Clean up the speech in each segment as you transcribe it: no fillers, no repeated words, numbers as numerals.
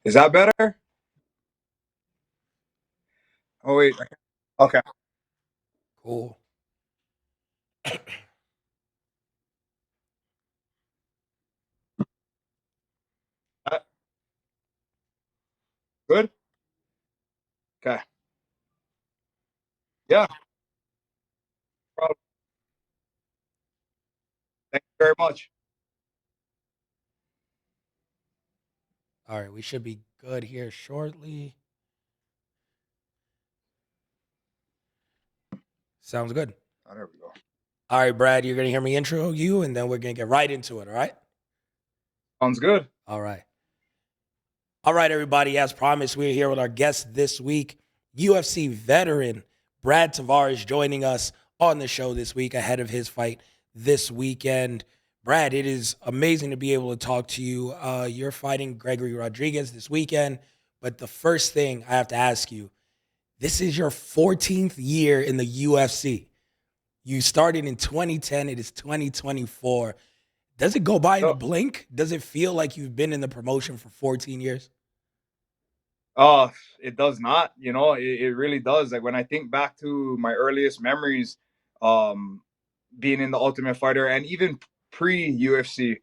Is that better? Oh wait. Okay. Cool. Uh, Good. Okay. Yeah. Problem. Thank you very much. All right, we should be good here shortly. Sounds good. Oh, there we go. All right, Brad, you're gonna hear me intro you, and then we're gonna get right into it. All right. Sounds good. All right. All right, everybody. As promised, we're here with our guest this week, UFC veteran Brad Tavares, joining us on the show this week ahead of his fight this weekend. Brad, it is amazing to be able to talk to you. You're fighting Gregory Rodrigues this weekend, but the first thing I have to ask you, this is your 14th year in the UFC. You started in 2010, it is 2024. Does it go by in a So, blink? Does it feel like you've been in the promotion for 14 years? uh, it does not. It really does. Like when I think back to my earliest memories, um, being in the Ultimate Fighter and even pre UFC,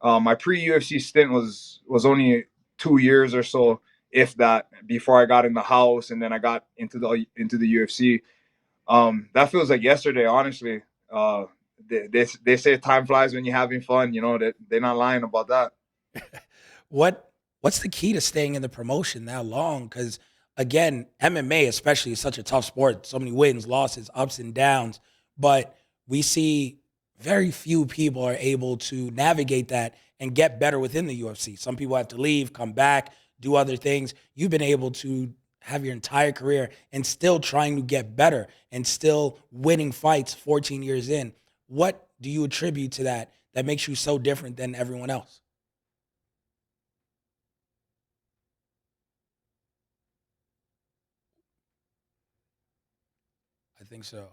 my pre UFC stint was only 2 years or so, if that, before I got in the house and then I got into the UFC. That feels like yesterday, honestly. Uh, they say time flies when you're having fun. That they're not lying about that. What's the key to staying in the promotion that long? Because again, MMA especially is such a tough sport. So many wins, losses, ups and downs. But we see very few people are able to navigate that and get better within the UFC. Some people have to leave, come back, do other things. You've been able to have your entire career and still trying to get better and still winning fights 14 years in. What do you attribute to that makes you so different than everyone else? I think so.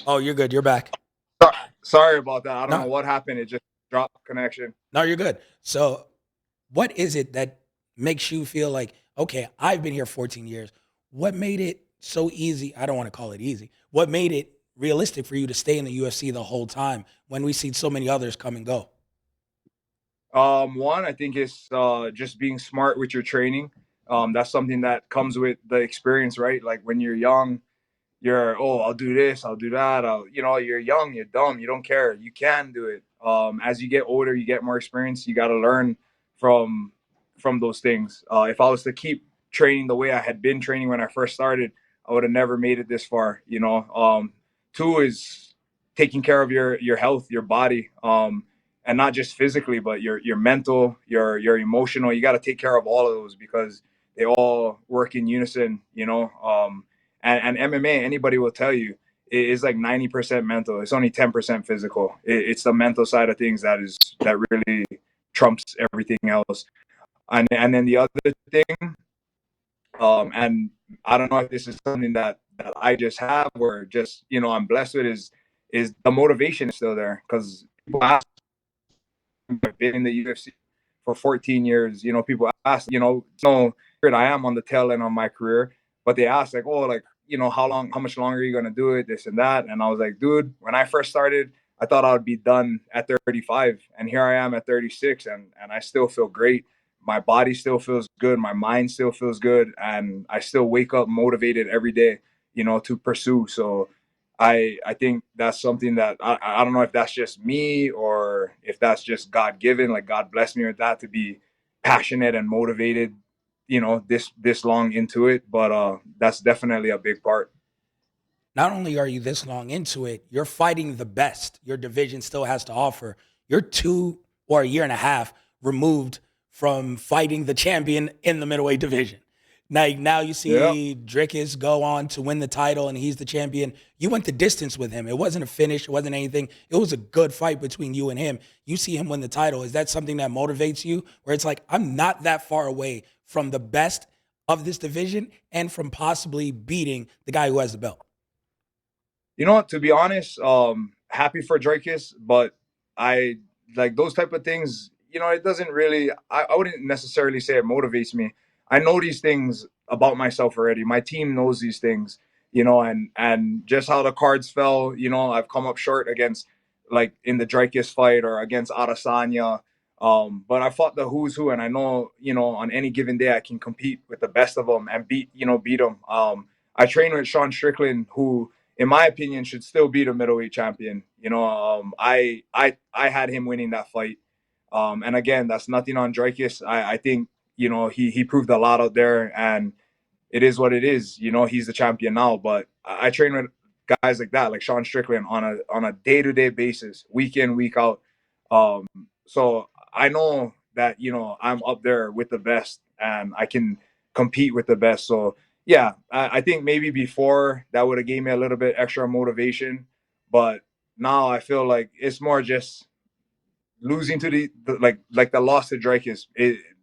Oh, you're good. You're back. So- Sorry about that. I don't know No, what happened. It just dropped connection. no, you're good. So, what is it that makes you feel like, okay, I've been here 14 years. What made it so easy? I don't want to call it easy. What made it realistic for you to stay in the UFC the whole time when we see so many others come and go? One, I think is just being smart with your training. That's something that comes with the experience, right? Like when you're young, I'll do this, I'll do that. You're young, you're dumb, you don't care. You can do it. As you get older, you get more experience. You got to learn from from those things. If I was to keep training the way I had been training when I first started, I would have never made it this far. Two is taking care of your health, your body, and not just physically, but your mental, your emotional. You got to take care of all of those because they all work in unison. And MMA, anybody will tell you, it is like 90% mental. It's only 10% physical. It's the mental side of things that really trumps everything else. And then the other thing, and I don't know if this is something that I just have or just I'm blessed with is the motivation is still there because people ask me, I've been in the UFC for 14 years. People ask, I am on the tail end of my career, but they ask like, oh, like, how much longer are you gonna do it, this and that, and I was like, dude, when I first started, I thought I would be done at 35, and here I am at 36, and I still feel great. My body still feels good, my mind still feels good, and I still wake up motivated every day, to pursue. So I think that's something that I don't know if that's just me or if that's just God given. Like God blessed me with that to be passionate and motivated, this long into it. But that's definitely a big part. Not only are you this long into it, you're fighting the best your division still has to offer. You're two or a year and a half removed from fighting the champion in the middleweight division. Now you Yeah. see Drickus go on to win the title and he's the champion. You went the distance with him. It wasn't a finish, it wasn't anything. It was a good fight between you and him. You see him win the title. Is that something that motivates you? Where it's like, I'm not that far away from the best of this division and from possibly beating the guy who has the belt. To be honest, happy for Drakus, but I like those type of things. it doesn't really. I wouldn't necessarily say it motivates me. I know these things about myself already. My team knows these things, and just how the cards fell. I've come up short against, like, in the Dreykus fight or against Adesanya. But I fought the who's who, and I know, on any given day I can compete with the best of them and beat them. I train with Sean Strickland, who, in my opinion, should still be the middleweight champion. I had him winning that fight. And again, that's nothing on Dreykus. I think, he proved a lot out there, and it is what it is. He's the champion now. But I train with guys like that, like Sean Strickland, on a day-to-day basis, week in, week out. So I know that, I'm up there with the best, and I can compete with the best. So yeah, I think maybe before that would have gave me a little bit extra motivation, but now I feel like it's more just losing to like the loss to Drake is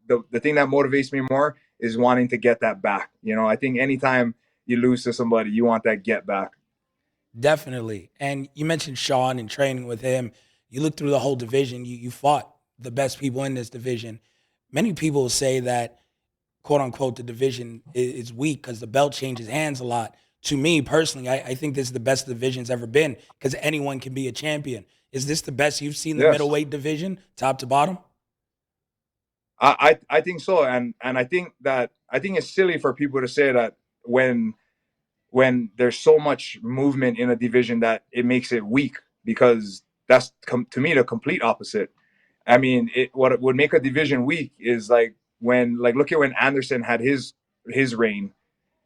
the thing that motivates me more is wanting to get that back. I think anytime you lose to somebody, you want that get back. Definitely. And you mentioned Sean and training with him. You look through the whole division. You fought the best people in this division. Many people say that, quote unquote, the division is weak because the belt changes hands a lot. To me personally, I think this is the best the division's ever been because anyone can be a champion. Is this the best you've seen the Yes, middleweight division, top to bottom? I think so, and I think it's silly for people to say that when there's so much movement in a division that it makes it weak, because that's to me the complete opposite. I mean, what would make a division weak is like look at when Anderson had his reign.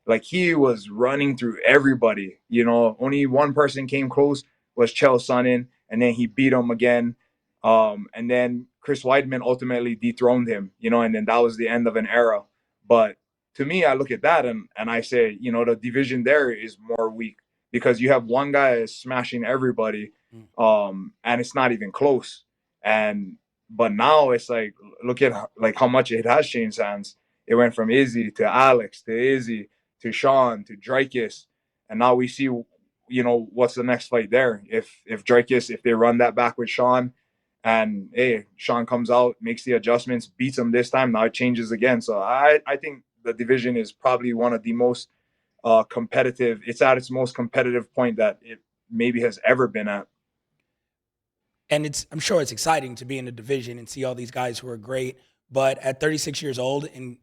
Like, he was running through everybody. Only one person came close, was Chael Sonnen, and then he beat him again. And then Chris Weidman ultimately dethroned him. And then that was the end of an era. But to me, I look at that and I say, the division there is more weak because you have one guy is smashing everybody, Mm. and it's not even close. And but now it's like, look at like how much it has changed hands. It went from Izzy to Alex to Izzy to Sean to Dreykus, and now we see, what's the next fight there. If Dreykus, if they run that back with Sean, and hey, Sean comes out, makes the adjustments, beats him this time, now it changes again. So I think the division is probably one of the most competitive. It's at its most competitive point that it maybe has ever been at. And I'm sure it's exciting to be in the division and see all these guys who are great. But at 36 years old, and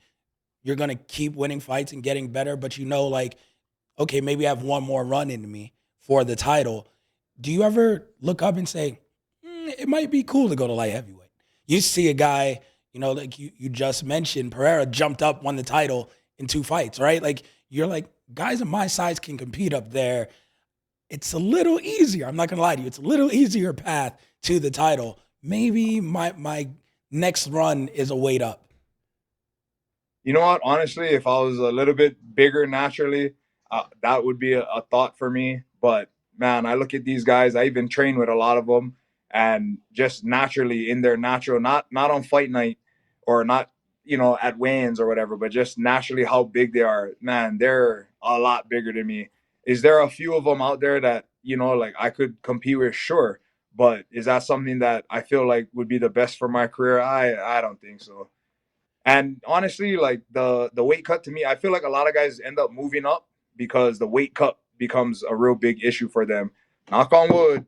you're going to keep winning fights and getting better, but like, okay, maybe I have one more run into me for the title. Do you ever look up and say, it might be cool to go to light heavyweight? You see a guy, like you just mentioned, Pereira jumped up, won the title in 2 fights, right? Like, you're like, guys of my size can compete up there. It's a little easier. I'm not going to lie to you. It's a little easier path to the title. Maybe my next run is a weight up. You know what? Honestly, if I was a little bit bigger naturally, that would be a thought for me. But man, I look at these guys. I even train with a lot of them, and just naturally in their natural, not on fight night, or not, at weigh-ins or whatever, but just naturally how big they are. Man, they're a lot bigger than me. Is there a few of them out there that, like, I could compete with? Sure, but is that something that I feel like would be the best for my career? I don't think so. And honestly, like, the weight cut, to me, I feel like a lot of guys end up moving up because the weight cut becomes a real big issue for them. Knock on wood.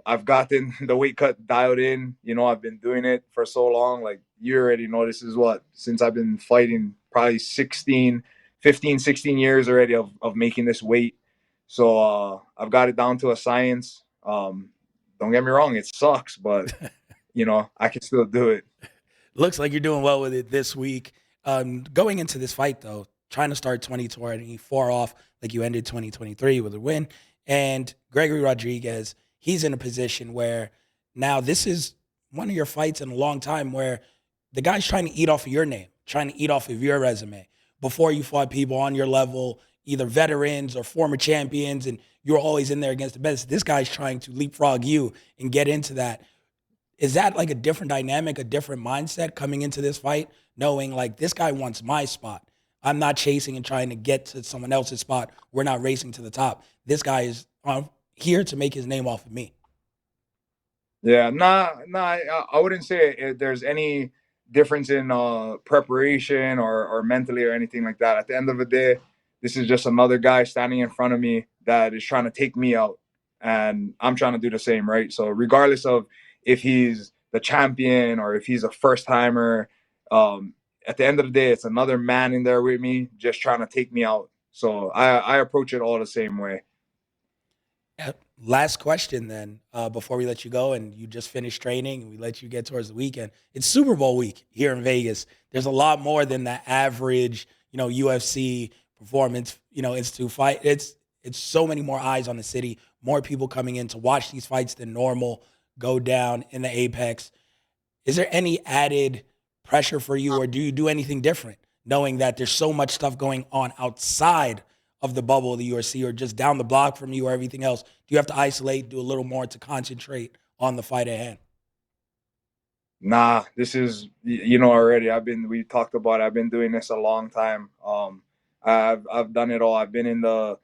I've gotten the weight cut dialed in. I've been doing it for so long. Like, you already know, this is what, since I've been fighting, probably 16 years already of making this weight. So I've got it down to a science. Don't get me wrong, it sucks, but I can still do it. Looks like you're doing well with it this week. Going into this fight, though, trying to start 2024 off like you ended 2023 with a win. And Gregory Rodrigues, he's in a position where now this is one of your fights in a long time where the guy's trying to eat off of your name, trying to eat off of your resume. Before, you fought people on your level, either veterans or former champions, and you're always in there against the best. This guy's trying to leapfrog you and get into that. Is that like a different dynamic, a different mindset coming into this fight, knowing like this guy wants my spot? I'm not chasing and trying to get to someone else's spot. We're not racing to the top. This guy is here to make his name off of me. Yeah, I wouldn't say there's any difference in preparation or mentally or anything like that. At the end of the day, this is just another guy standing in front of me that is trying to take me out, and I'm trying to do the same, right? So regardless of if he's the champion or if he's a first timer, um, at the end of the day, it's another man in there with me just trying to take me out. So I approach it all the same way. Yeah. Last question then, before we let you go, and you just finished training, and we let you get towards the weekend. It's Super Bowl week here in Vegas. There's a lot more than the average, UFC performance, institute fight. It's so many more eyes on the city, more people coming in to watch these fights than normal go down in the Apex. Is there any added pressure for you, or do you do anything different, knowing that there's so much stuff going on outside of the bubble of the UFC, or just down the block from you, or everything else? Do you have to isolate, do a little more to concentrate on the fight at hand? Nah, this is already. We talked about it. I've been doing this a long time. I've done it all. I've been in the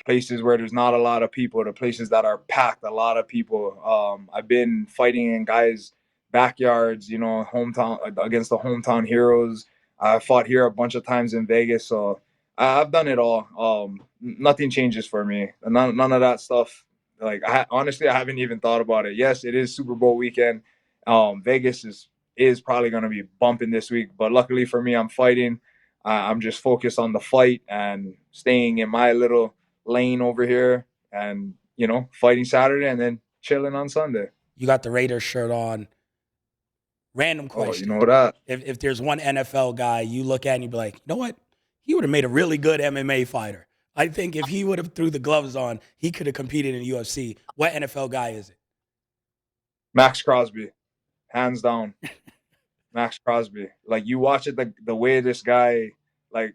places where there's not a lot of people, the places that are packed, a lot of people. I've been fighting in guys' backyards, hometown against the hometown heroes. I fought here a bunch of times in Vegas, so I've done it all. Nothing changes for me. None of that stuff. Like honestly, I haven't even thought about it. Yes, it is Super Bowl weekend. Vegas is probably going to be bumping this week, but luckily for me, I'm fighting. I'm just focused on the fight and staying in my little lane over here, and fighting Saturday and then chilling on Sunday. You got the Raiders shirt on. Random Oh, you question. know that. If there's one NFL guy you look at and you be like, you know what? He would have made a really good MMA fighter. I think if he would have threw the gloves on, he could have competed in UFC. What NFL guy is it? Max Crosby, hands down. Max Crosby. Like you watch it, the way this guy, like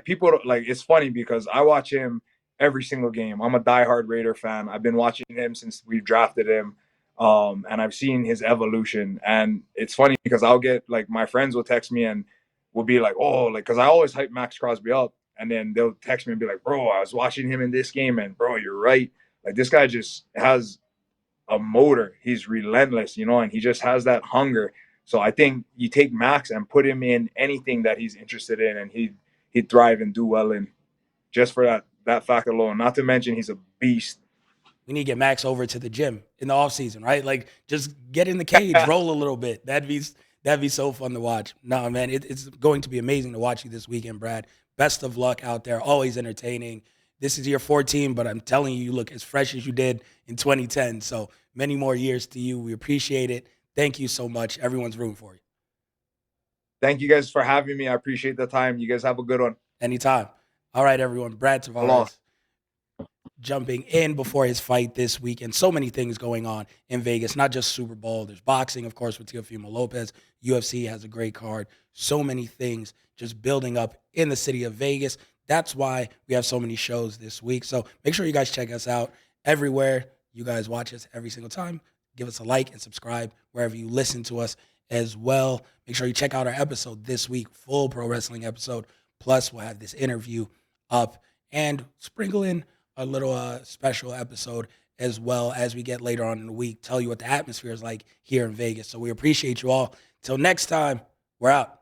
people like it's funny because I watch him every single game. I'm a diehard Raider fan. I've been watching him since we've drafted him. And I've seen his evolution. And it's funny because I'll get like my friends will text me and will be like, oh, like because I always hype Max Crosby up. And then they'll text me and be like, bro, I was watching him in this game, and bro, you're right. Like this guy just has a motor. He's relentless, and he just has that hunger. So I think you take Max and put him in anything that he's interested in, and he'd thrive and do well in, just for that fact alone. Not to mention he's a beast. We need to get Max over to the gym in the off season, right? Like just get in the cage, roll a little bit. That'd be so fun to watch. No, man, it's going to be amazing to watch you this weekend, Brad. Best of luck out there. Always entertaining. This is year 14, but I'm telling you, you look as fresh as you did in 2010. So many more years to you. We appreciate it. Thank you so much. Everyone's rooting for you. Thank you guys for having me. I appreciate the time. You guys have a good one. Anytime. All right, everyone. Brad Aloha. Tavares jumping in before his fight this weekend. So many things going on in Vegas, not just Super Bowl. There's boxing, of course, with Teofimo Lopez. UFC has a great card. So many things just building up in the city of Vegas. That's why we have so many shows this week. So make sure you guys check us out everywhere. You guys watch us every single time. Give us a like and subscribe wherever you listen to us as well. Make sure you check out our episode this week, full pro wrestling episode. Plus, we'll have this interview up and sprinkle in a little special episode as well as we get later on in the week. Tell you what the atmosphere is like here in Vegas. So we appreciate you all. Till next time, we're out.